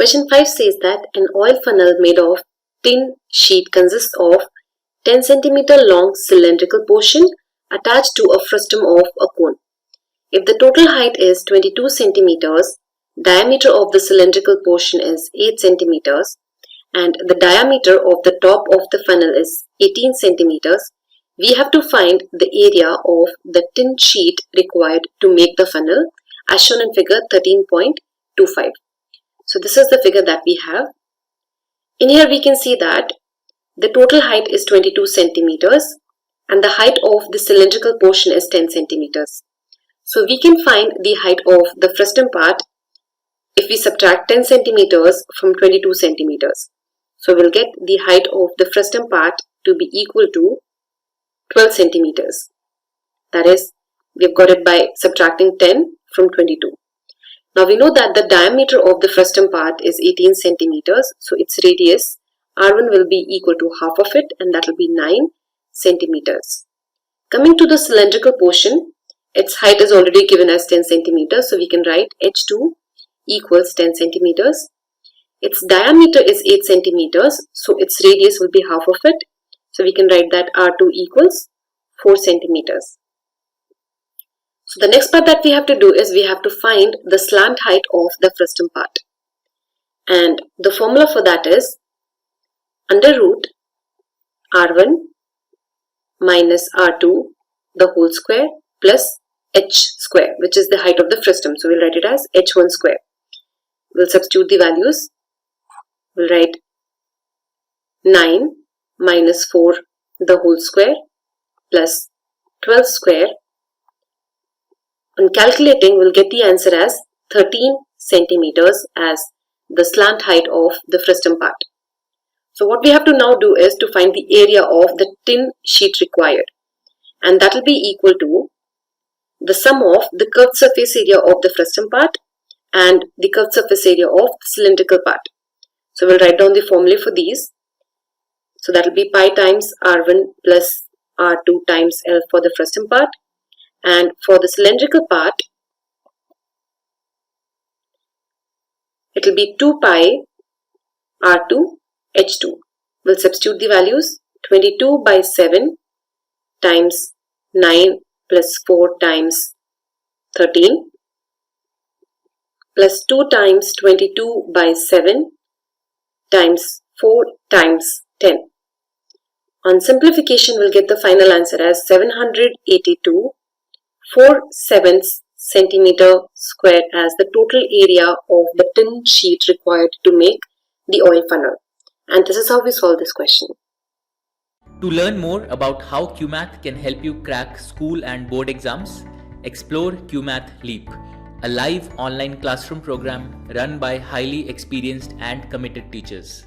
Question 5 says that an oil funnel made of tin sheet consists of 10 cm long cylindrical portion attached to a frustum of a cone. If the total height is 22 cm, diameter of the cylindrical portion is 8 cm, and the diameter of the top of the funnel is 18 cm, we have to find the area of the tin sheet required to make the funnel as shown in figure 13.25. So this is the figure that we have. In here we can see that the total height is 22 centimeters and the height of the cylindrical portion is 10 centimeters. So we can find the height of the frustum part if we subtract 10 centimeters from 22 centimeters. So we'll get the height of the frustum part to be equal to 12 centimeters. That is, we've got it by subtracting 10 from 22. Now we know that the diameter of the frustum part is 18 centimeters. So its radius R1 will be equal to half of it, and that will be 9 centimeters. Coming to the cylindrical portion, its height is already given as 10 centimeters. So we can write H2 equals 10 centimeters. Its diameter is 8 centimeters. So its radius will be half of it. So we can write that R2 equals 4 centimeters. So the next part that we have to do is we have to find the slant height of the frustum part. And the formula for that is under root R1 minus R2 the whole square plus H square, which is the height of the frustum. So we'll write it as H1 square. We'll substitute the values. We'll write 9 minus 4 the whole square plus 12 square. On calculating, we'll get the answer as 13 centimeters as the slant height of the frustum part. So what we have to now do is to find the area of the tin sheet required, and that will be equal to the sum of the curved surface area of the frustum part and the curved surface area of the cylindrical part. So we'll write down the formula for these. So that will be pi times R1 plus R2 times L for the frustum part, and for the cylindrical part it will be 2 pi R2 H2. We'll substitute the values. 22 by 7 times 9 plus 4 times 13 plus 2 times 22 by 7 times 4 times 10. On simplification, we'll get the final answer as 782 4/7 centimeter square as the total area of the tin sheet required to make the oil funnel. And this is how we solve this question. To learn more about how QMath can help you crack school and board exams, explore QMath Leap, a live online classroom program run by highly experienced and committed teachers.